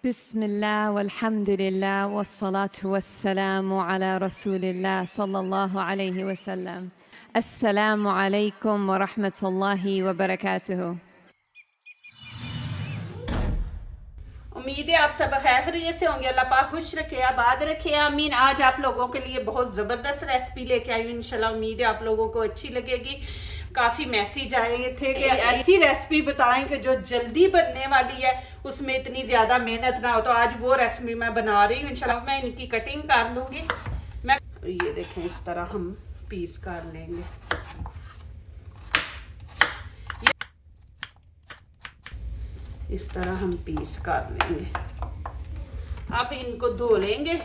बिस्मिल्लाह वल्हम्दुलिल्लाह वस्सलातु वस्सलामु अला रसूलिल्लाह सल्लल्लाहु अलैहि वसल्लम। अस्सलामु अलैकुम व रहमतुल्लाहि व बरकातुहू। उम्मीद है आप सब खैरियत से होंगे। अल्लाह पाक खुश रखे, आबाद रखे, आमीन। आज आप लोगों के लिए बहुत ज़बरदस्त रेसिपी लेके आई हूँ। इंशाल्लाह उम्मीद है आप लोगों को अच्छी लगेगी। काफ़ी मैसेज आए थे कि ऐसी रेसिपी बताएं कि जो जल्दी बनने वाली है, उसमें इतनी ज़्यादा मेहनत ना हो। तो आज वो रेसिपी मैं बना रही हूँ। इंशाल्लाह मैं इनकी कटिंग कर लूँगी। मैं ये देखें, इस तरह हम पीस कर लेंगे। इस तरह हम पीस कर लेंगे। अब इनको धो लेंगे।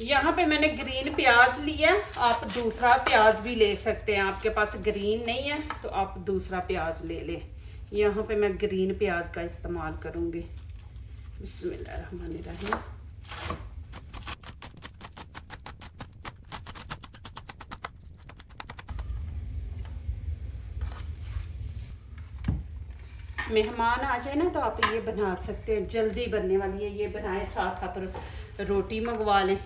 यहाँ पे मैंने ग्रीन प्याज लिया, आप दूसरा प्याज भी ले सकते हैं। आपके पास ग्रीन नहीं है तो आप दूसरा प्याज ले लें। यहाँ पे मैं ग्रीन प्याज का इस्तेमाल करूँगी। बिस्मिल्लाहिर्रहमानिर्रहीम। मेहमान आ जाए ना तो आप ये बना सकते हैं, जल्दी बनने वाली है। ये बनाए, साथ आप रोटी मंगवा लें।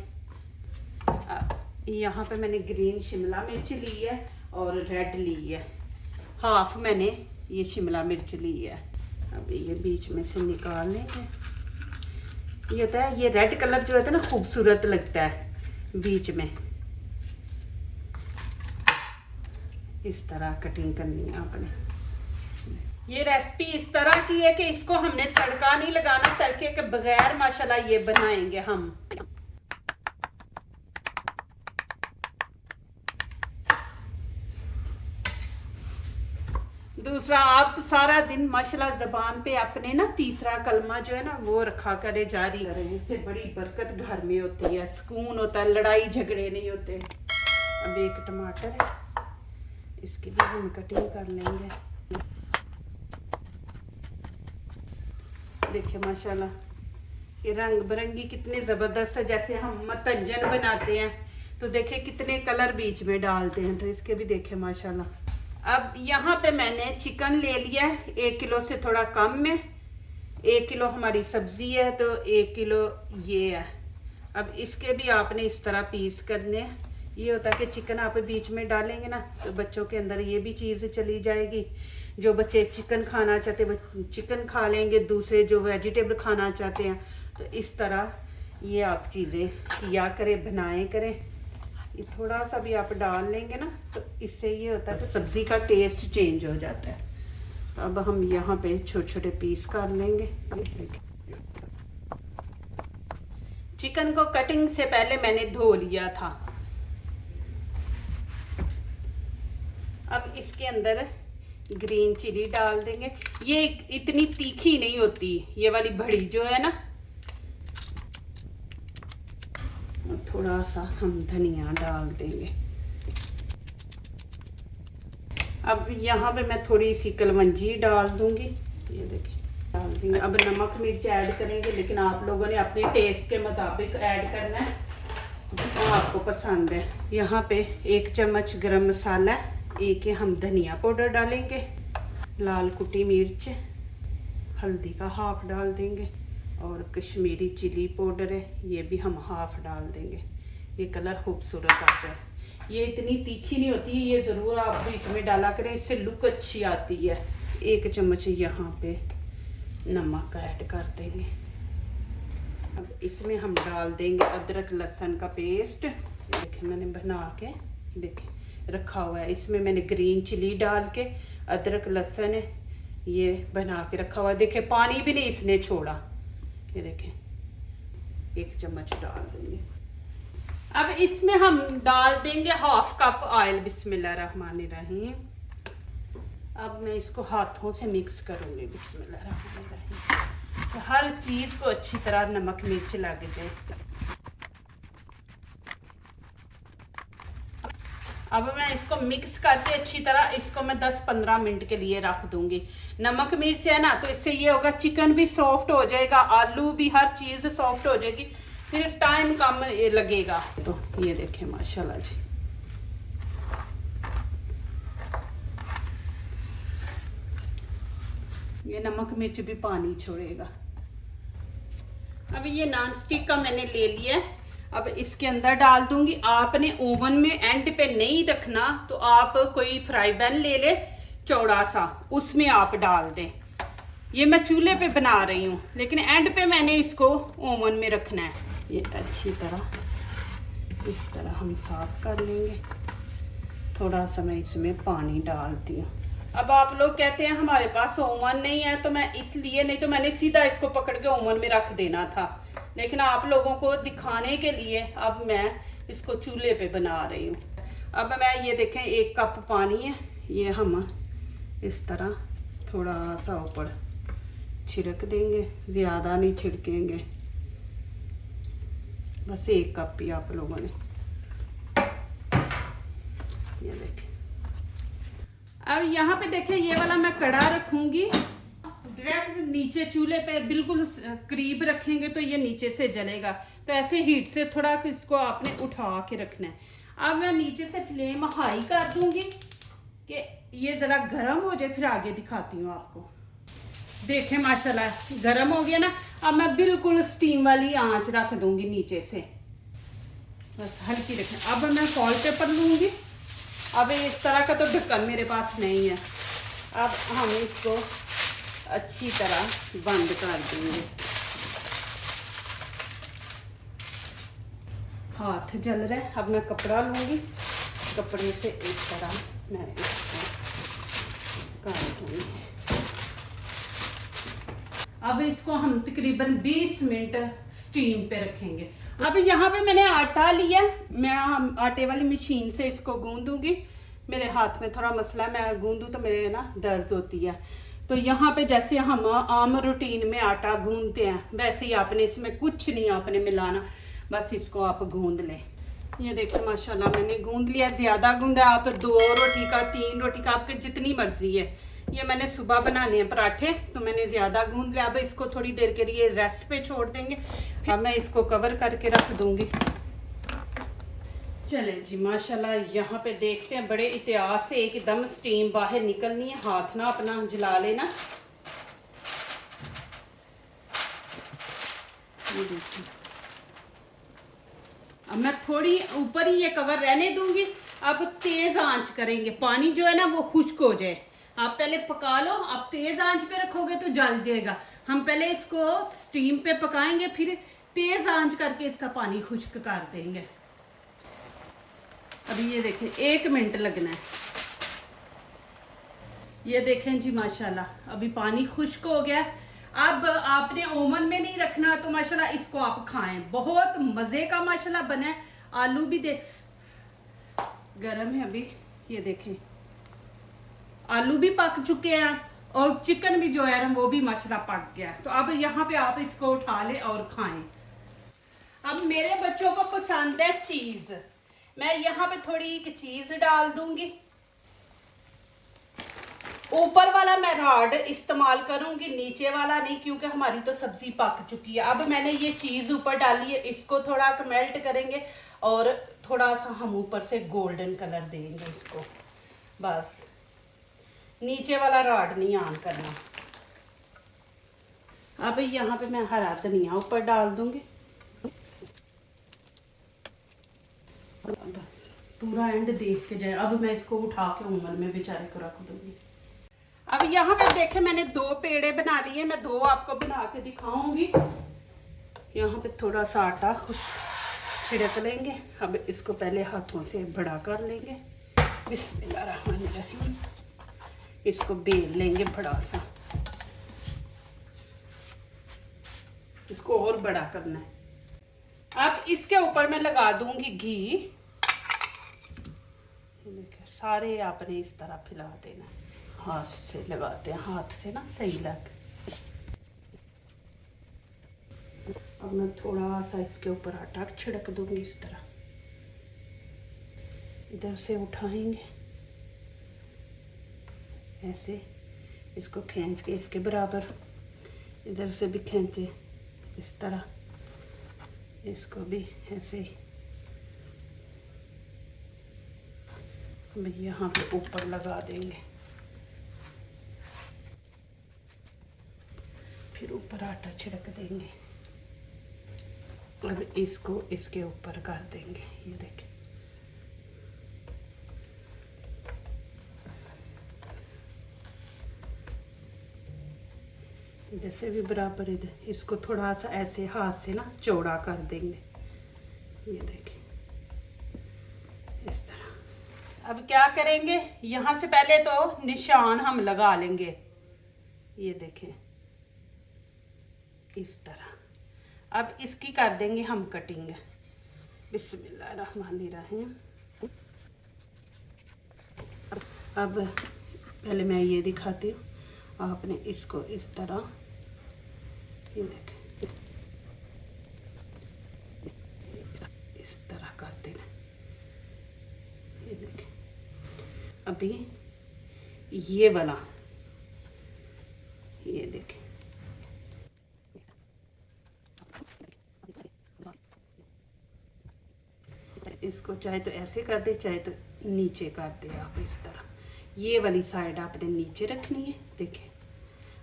यहाँ पे मैंने ग्रीन शिमला मिर्च ली है और रेड ली है। हाफ मैंने ये शिमला मिर्च ली है। अब ये बीच में से निकाल लेंगे। ये होता है, ये रेड कलर जो होता है ना, खूबसूरत लगता है बीच में। इस तरह कटिंग करनी है आपने। ये रेसिपी इस तरह की है कि इसको हमने तड़का नहीं लगाना, तड़के के बगैर माशाल्लाह ये बनाएंगे हम। दूसरा, आप सारा दिन माशाल्लाह ज़बान पे अपने ना तीसरा कलमा जो है ना वो रखा करे, जारी करें। इससे बड़ी बरकत घर में होती है, सुकून होता है, लड़ाई झगड़े नहीं होते। अब एक टमाटर है, इसकी भी हम कटिंग कर लेंगे। देखिए माशाल्लाह ये रंग बिरंगी कितने ज़बरदस्त है। जैसे हम मतंजन बनाते हैं तो देखिए कितने कलर बीच में डालते हैं, तो इसके भी देखिए माशाल्लाह। अब यहाँ पे मैंने चिकन ले लिया है 1 किलो से थोड़ा कम में। 1 किलो हमारी सब्जी है तो 1 किलो ये है। अब इसके भी आपने इस तरह पीस करने हैं। ये होता है कि चिकन आप बीच में डालेंगे ना तो बच्चों के अंदर ये भी चीज़ चली जाएगी। जो बच्चे चिकन खाना चाहते हैं वो चिकन खा लेंगे, दूसरे जो वेजिटेबल खाना चाहते हैं तो इस तरह ये आप चीज़ें किया करें, बनाएं करें। ये थोड़ा सा भी आप डाल लेंगे ना तो इससे ये होता है कि सब्ज़ी का टेस्ट चेंज हो जाता है। तो अब हम यहाँ पे छोटे छोटे पीस कर लेंगे। चिकन को कटिंग से पहले मैंने धो लिया था। अब इसके अंदर ग्रीन चिली डाल देंगे। ये इतनी तीखी नहीं होती, ये वाली बड़ी जो है ना। थोड़ा सा हम धनिया डाल देंगे। अब यहाँ पे मैं थोड़ी सी कलवंजी डाल दूंगी। ये देखिए डाल देंगे। अब नमक मिर्च ऐड करेंगे, लेकिन आप लोगों ने अपने टेस्ट के मुताबिक ऐड करना है जितना आपको पसंद है। यहाँ पे 1 चम्मच गरम मसाला, एक हम धनिया पाउडर डालेंगे, लाल कुटी मिर्च, हल्दी का हाफ डाल देंगे और कश्मीरी चिली पाउडर है, ये भी हम हाफ डाल देंगे। ये कलर खूबसूरत आता है। ये इतनी तीखी नहीं होती, ये ज़रूर आप बीच में डाला करें, इससे लुक अच्छी आती है। 1 चम्मच यहाँ पे नमक ऐड कर देंगे। अब इसमें हम डाल देंगे अदरक लहसुन का पेस्ट। देखिए मैंने बना के देखिए रखा हुआ है। इसमें मैंने ग्रीन चिली डाल के अदरक लहसुन ये बना के रखा हुआ है। देखिए पानी भी नहीं इसने छोड़ा। ये देखें 1 चम्मच डाल देंगे। अब इसमें हम डाल देंगे हाफ कप ऑयल। बिस्मिल्लाहिर्रहमानिर्रहीम। अब मैं इसको हाथों से मिक्स करूँगी। बिस्मिल्लाहिर्रहमानिर्रहीम। तो हर चीज़ को अच्छी तरह नमक मिर्च लग जाए। अब मैं इसको मिक्स करके अच्छी तरह इसको मैं 10-15 मिनट के लिए रख दूंगी। नमक मिर्च है ना तो इससे ये होगा, चिकन भी सॉफ्ट हो जाएगा, आलू भी, हर चीज़ सॉफ्ट हो जाएगी, फिर टाइम कम लगेगा। तो ये देखें माशाल्लाह जी। ये नमक मिर्च भी पानी छोड़ेगा। अब ये नॉन स्टिक का मैंने ले लिया है, अब इसके अंदर डाल दूंगी। आपने ओवन में एंड पे नहीं रखना, तो आप कोई फ्राई पैन ले ले चौड़ा सा, उसमें आप डाल दें। ये मैं चूल्हे पे बना रही हूँ, लेकिन एंड पे मैंने इसको ओवन में रखना है। ये अच्छी तरह इस तरह हम साफ कर लेंगे। थोड़ा सा मैं इसमें पानी डालती हूँ। अब आप लोग कहते हैं हमारे पास ओवन नहीं है, तो मैं इसलिए, नहीं तो मैंने सीधा इसको पकड़ के ओवन में रख देना था, लेकिन आप लोगों को दिखाने के लिए अब मैं इसको चूल्हे पे बना रही हूँ। अब मैं ये देखें 1 कप पानी है, ये हम इस तरह थोड़ा सा ऊपर छिड़क देंगे, ज़्यादा नहीं छिड़केंगे, बस 1 कप ही आप लोगों ने। ये देखें। अब यहाँ पे देखें, ये वाला मैं कड़ा रखूंगी डायरेक्ट नीचे, चूल्हे पे बिल्कुल करीब रखेंगे तो ये नीचे से जलेगा, तो ऐसे हीट से थोड़ा इसको आपने उठा के रखना है। अब मैं नीचे से फ्लेम हाई कर दूंगी कि ये जरा गर्म हो जाए, फिर आगे दिखाती हूँ आपको। देखें माशाल्लाह गर्म हो गया ना। अब मैं बिल्कुल स्टीम वाली आंच रख दूंगी नीचे से, बस हल्की रखें। अब मैं फॉल पेपर लूंगी। अब इस तरह का तो ढक्कन मेरे पास नहीं है, अब हम इसको अच्छी तरह बंद कर देंगे। हाथ जल रहा है, अब मैं कपड़ा लूंगी, कपड़े से इस तरह मैं इसको कर दूंगी। अब इसको हम तकरीबन 20 मिनट स्टीम पे रखेंगे। अब यहाँ पे मैंने आटा लिया, मैं आटे वाली मशीन से इसको गूंदूंगी। मेरे हाथ में थोड़ा मसला है, मैं गूंदूं तो मेरे ना दर्द होती है। तो यहाँ पे जैसे हम आम रूटीन में आटा गूंदते हैं, वैसे ही आपने इसमें कुछ नहीं आपने मिलाना, बस इसको आप गूंद लें। ये देखिए माशाल्लाह मैंने गूंद लिया। ज़्यादा गूंदा, आप 2 रोटी का 3 रोटी का आपके जितनी मर्जी है। ये मैंने सुबह बनाने हैं पराठे, तो मैंने ज़्यादा गूंद लिया। अब इसको थोड़ी देर के लिए रेस्ट पे छोड़ देंगे, फिर मैं इसको कवर करके रख दूंगी। चले जी माशाल्लाह, यहाँ पे देखते हैं बड़े इतिहास से एकदम स्टीम बाहर निकलनी है। हाथ ना अपना जला लेना। ये देखिए, अब मैं थोड़ी ऊपर ही ये कवर रहने दूंगी। अब तेज आंच करेंगे, पानी जो है ना वो खुश्क हो जाए। आप पहले पका लो, आप तेज आंच पे रखोगे तो जल जाएगा। हम पहले इसको स्टीम पे पकाएंगे, फिर तेज आंच करके इसका पानी खुश्क कर देंगे। अभी ये देखें 1 मिनट लगना है। ये देखें जी माशाल्लाह अभी पानी खुश्क हो गया। अब आपने ओवन में नहीं रखना, तो माशाल्लाह इसको आप खाएं, बहुत मजे का माशाल्लाह बना है। आलू भी गरम है अभी, ये देखें आलू भी पक चुके हैं और चिकन भी जो है ना वो भी माशाल्लाह पक गया। तो अब यहाँ पे आप इसको उठा लें और खाएं। अब मेरे बच्चों को पसंद है चीज, मैं यहाँ पे थोड़ी चीज डाल दूंगी। ऊपर वाला मैं रॉड इस्तेमाल करूंगी, नीचे वाला नहीं, क्योंकि हमारी तो सब्जी पक चुकी है। अब मैंने ये चीज ऊपर डाली है, इसको थोड़ा मेल्ट करेंगे और थोड़ा सा हम ऊपर से गोल्डन कलर देंगे इसको, बस। नीचे वाला रॉड नहीं ऑन करना। अब यहाँ पे मैं हरा धनिया ऊपर डाल दूंगी। पूरा एंड देख के जाए। अब मैं इसको उठा के ओवन में बेचारे को रख दूंगी। अब यहाँ पे देखे मैंने 2 पेड़े बना लिए, मैं 2 आपको बना के दिखाऊंगी। यहाँ पे थोड़ा सा आटा छिड़क लेंगे। अब इसको पहले हाथों से बड़ा कर लेंगे, बिस्मिल्लाहिर्रहमानिर्रहीम। इसको बेल लेंगे बड़ा सा, इसको और बड़ा करना है। अब इसके ऊपर मैं लगा दूंगी घी। देखिए सारे आपने इस तरह फैला देना है, हाथ से लगाते हैं, हाथ से ना सही लग। अब मैं थोड़ा सा इसके ऊपर आटा छिड़क दूंगी इस तरह। इधर से उठाएंगे ऐसे, इसको खींच के इसके बराबर, इधर से भी खींचे इस तरह, इसको भी ऐसे ही। हम यहाँ पे ऊपर लगा देंगे। ऊपर आटा छिड़क देंगे। अब इसको इसके ऊपर कर देंगे, ये देखें। इधर से भी बराबर, इधर इसको थोड़ा सा ऐसे हाथ से ना चौड़ा कर देंगे, ये देखें इस तरह। अब क्या करेंगे, यहाँ से पहले तो निशान हम लगा लेंगे, ये देखें इस तरह। अब इसकी कर देंगे हम कटिंग। बिस्मिल्लाहिर्रहमानिर्रहीम। अब पहले मैं ये दिखाती हूँ, आपने इसको इस तरह, ये देखें इस तरह कर देना, ये देखें। अभी ये वाला, ये देखें, इसको चाहे तो ऐसे कर दे, चाहे तो नीचे कर दे आप इस तरह। ये वाली साइड आपने नीचे रखनी है, देखें,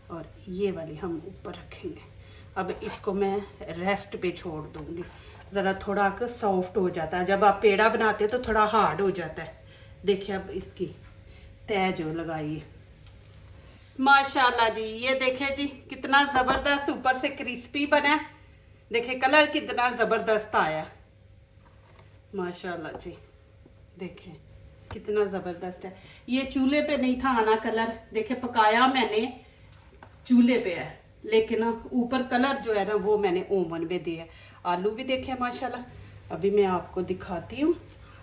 और ये वाली हम ऊपर रखेंगे। अब इसको मैं रेस्ट पे छोड़ दूंगी, ज़रा थोड़ा सॉफ्ट हो जाता है। जब आप पेड़ा बनाते हो तो थोड़ा हार्ड हो जाता है। देखिए अब इसकी तय जो लगाई है, माशाल्लाह जी, ये देखें जी कितना ज़बरदस्त ऊपर से क्रिस्पी बना है। देखें कलर कितना ज़बरदस्त आया, माशाल्लाह जी, देखें कितना ज़बरदस्त है। ये चूल्हे पे नहीं था आना कलर, देखे पकाया मैंने चूल्हे पे है, लेकिन ऊपर कलर जो है ना वो मैंने ओवन में दिया। आलू भी देखे माशाल्लाह। अभी मैं आपको दिखाती हूँ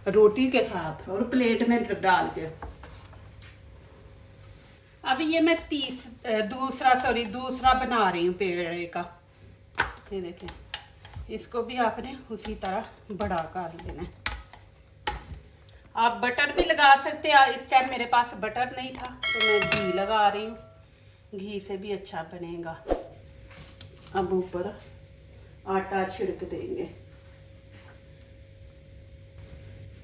रोटी के साथ और प्लेट में डाल के। अभी ये मैं दूसरा बना रही हूँ पेड़े का, ये देखें। इसको भी आपने उसी तरह बड़ा कर लेना है। आप बटर भी लगा सकते हैं, इस टाइम मेरे पास बटर नहीं था तो मैं घी लगा रही हूँ, घी से भी अच्छा बनेगा। अब ऊपर आटा छिड़क देंगे,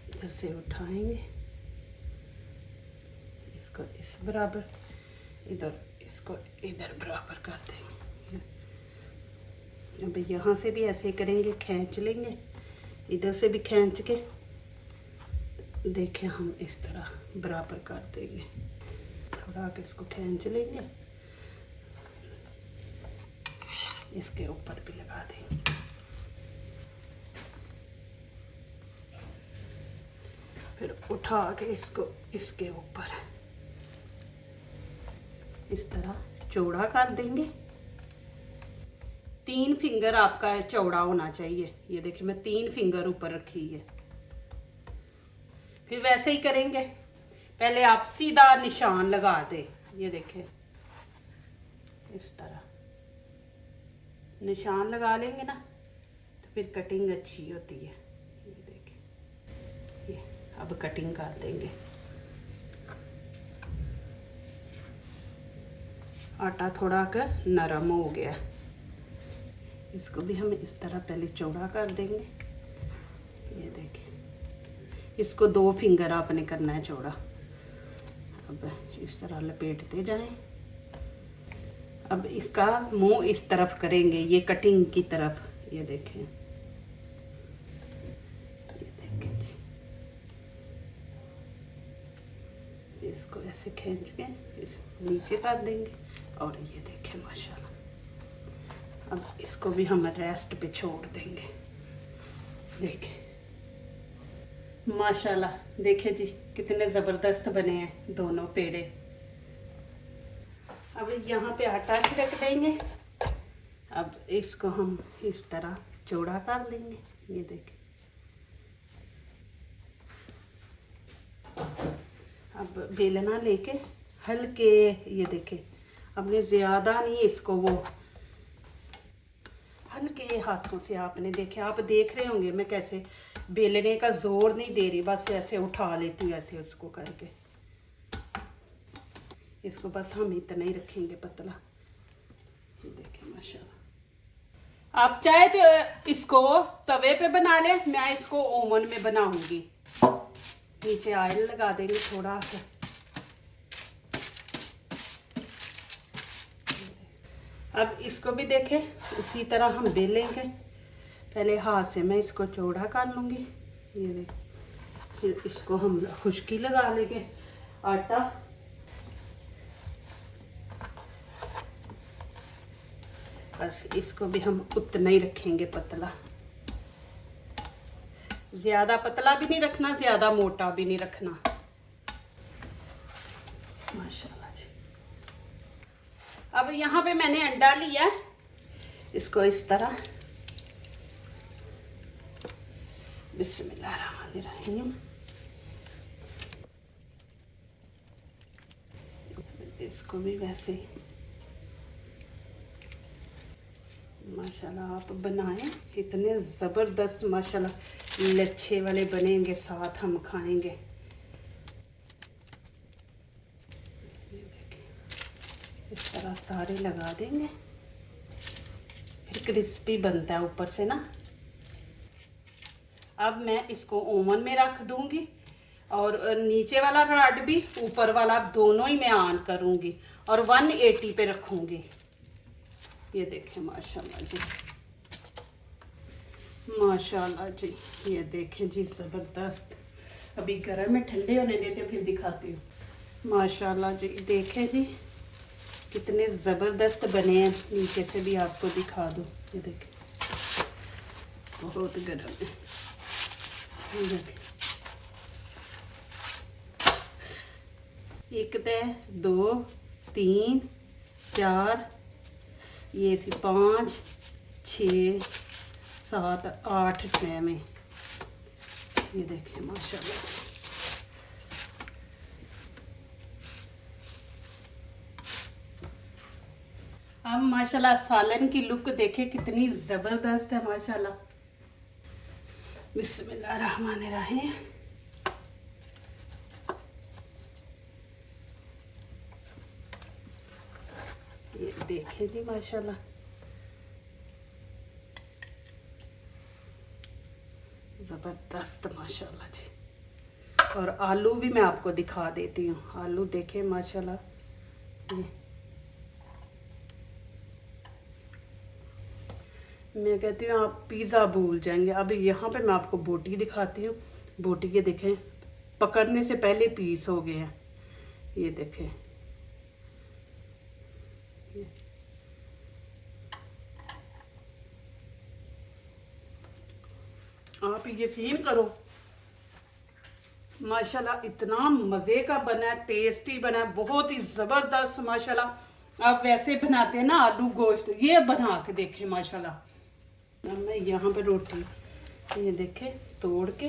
इधर से उठाएंगे इसको इस बराबर, इधर इसको इधर बराबर कर देंगे। अब यहाँ से भी ऐसे करेंगे, खींच लेंगे, इधर से भी खींच के देखें हम इस तरह बराबर कर देंगे। थोड़ा के इसको खींच लेंगे, इसके ऊपर भी लगा देंगे। फिर उठा के इसको इसके ऊपर इस तरह चौड़ा कर देंगे। 3 फिंगर आपका चौड़ा होना चाहिए। ये देखिए मैं 3 फिंगर ऊपर रखी है। फिर वैसे ही करेंगे, पहले आप सीधा निशान लगा दे, ये देखें इस तरह निशान लगा लेंगे ना तो फिर कटिंग अच्छी होती है। ये देखें, ये अब कटिंग कर देंगे। आटा थोड़ा कर नरम हो गया, इसको भी हम इस तरह पहले चौड़ा कर देंगे। ये देखिए, इसको 2 फिंगर आपने करना है चौड़ा। अब इस तरह लपेटते जाएं। अब इसका मुंह इस तरफ करेंगे, ये कटिंग की तरफ। ये देखें, ये देखें जी, इसको ऐसे खींच के इस नीचे कर देंगे और ये देखें माशाल्लाह। अब इसको भी हम रेस्ट पे छोड़ देंगे। देखें माशाल्लाह, देखें जी कितने ज़बरदस्त बने हैं दोनों पेड़े। अब यहाँ पे आटा छिड़क देंगे। अब इसको हम इस तरह चौड़ा कर देंगे। ये देखें, अब बेलना लेके हल्के, ये देखें हमने ज़्यादा नहीं इसको, वो हल्के हाथों से आपने देखे, आप देख रहे होंगे मैं कैसे बेलने का जोर नहीं दे रही, बस ऐसे उठा लेती हूँ ऐसे उसको करके। इसको बस हम इतना ही रखेंगे पतला। ये देखें माशाल्लाह। आप चाहे तो इसको तवे पे बना लें, मैं इसको ओवन में बनाऊंगी। नीचे ऑयल लगा देंगे थोड़ा सा। अब इसको भी देखें उसी तरह हम बेलेंगे। पहले हाथ से मैं इसको चौड़ा कर लूँगी, ये देख। फिर इसको हम खुश्की लगा लेंगे आटा। बस इसको भी हम उतना ही रखेंगे पतला, ज़्यादा पतला भी नहीं रखना, ज़्यादा मोटा भी नहीं रखना। माशाल्लाह जी। अब यहाँ पे मैंने अंडा लिया है, इसको इस तरह बिस्मिल्लाहिर्रहमानिर्रहीम इसको भी वैसे ही माशाल्लाह आप बनाएं, इतने ज़बरदस्त माशाल्लाह लच्छे वाले बनेंगे, साथ हम खाएंगे। ये देखिए इस तरह सारे लगा देंगे, फिर क्रिस्पी बनता है ऊपर से ना। अब मैं इसको ओवन में रख दूंगी और नीचे वाला रॉड भी ऊपर वाला दोनों ही मैं ऑन करूंगी और 180 पे रखूंगी। ये देखें माशाल्लाह जी, माशाल्लाह जी, ये देखें जी ज़बरदस्त। अभी गर्म में ठंडे होने देते फिर दिखाती हूँ। माशाल्लाह जी देखें जी कितने ज़बरदस्त बने हैं। नीचे से भी आपको दिखा दूँ, ये देखें बहुत गर्म है। ये देखें 1 2 3 4 ये 5 6 7 8 ट्रे में। ये देखें माशाल्लाह। अब माशाल्लाह सालन की लुक देखें कितनी ज़बरदस्त है माशाल्लाह। बिस्मिल्लाहिर्रहमानिर्रहीम। ये देखें जी माशाल्लाह ज़बरदस्त माशाल्लाह जी। और आलू भी मैं आपको दिखा देती हूँ। आलू देखें माशाल्लाह। ये मैं कहती हूँ आप पिज़्ज़ा भूल जाएंगे। अभी यहाँ पे मैं आपको बोटी दिखाती हूँ। बोटी के देखें पकड़ने से पहले पीस हो गए हैं। ये देखें ये। आप यकीन करो माशाल्लाह इतना मज़े का बना है, टेस्टी बना है, बहुत ही ज़बरदस्त माशाल्लाह। आप वैसे बनाते हैं ना आलू गोश्त, ये बना के देखें माशाल्लाह। अब मैं यहाँ पे रोटी ये देखें तोड़ के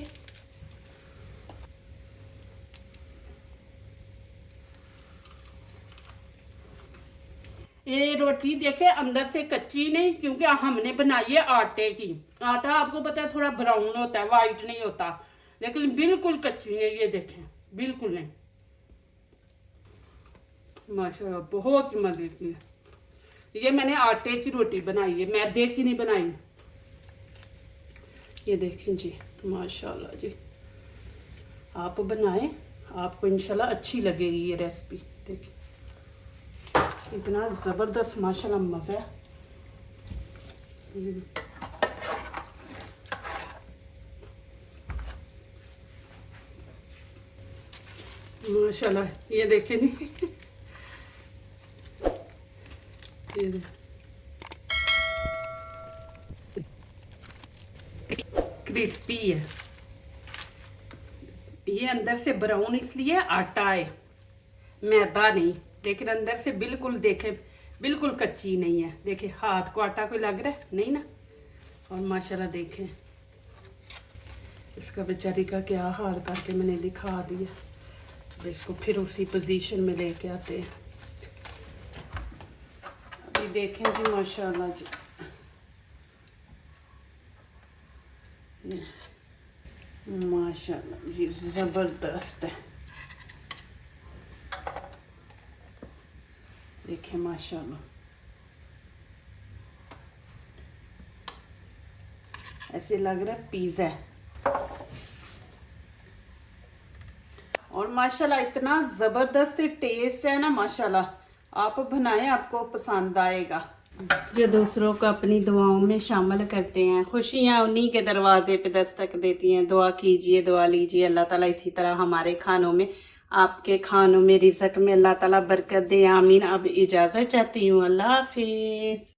ये रोटी देखे अंदर से कच्ची नहीं, क्योंकि हमने बनाई है आटे की। आटा आपको पता है थोड़ा ब्राउन होता है, वाइट नहीं होता, लेकिन बिल्कुल कच्ची है। ये देखें बिल्कुल नहीं, माशाल्लाह बहुत मजे की। ये मैंने आटे की रोटी बनाई है, मैदे की नहीं बनाई। ये देखें जी माशाल्लाह जी, आप बनाएं, आपको इंशाल्लाह अच्छी लगेगी ये रेसिपी। देखिए इतना ज़बरदस्त माशाल्लाह मज़ा है। माशाल्लाह ये देखें नहीं ये क्रिस्पी है। ये अंदर से ब्राउन इसलिए आटा है, मैदा नहीं, लेकिन अंदर से बिल्कुल देखे बिल्कुल कच्ची नहीं है। देखे हाथ को आटा कोई लग रहा है नहीं ना। और माशाल्लाह देखें इसका बेचारी का क्या हाल करके मैंने दिखा दिया। अब इसको फिर उसी पोजीशन में लेके आते हैं। अभी देखें जी माशाल्लाह जी, माशाल्लाह जी ज़बरदस्त है। देखिए माशाल्लाह ऐसे लग रहा है पिज़्ज़ा है। और माशाल्लाह इतना ज़बरदस्त टेस्ट है ना माशाल्लाह। आप बनाएं आपको पसंद आएगा। जो दूसरों को अपनी दुआओं में शामिल करते हैं, खुशियाँ उन्हीं के दरवाजे पे दस्तक देती हैं। दुआ कीजिए, दुआ लीजिए, अल्लाह ताला इसी तरह हमारे खानों में, आपके खानों में, रिज़्क में अल्लाह ताला बरकत दे। आमीन। अब इजाज़त चाहती हूँ। अल्लाह हाफिज़।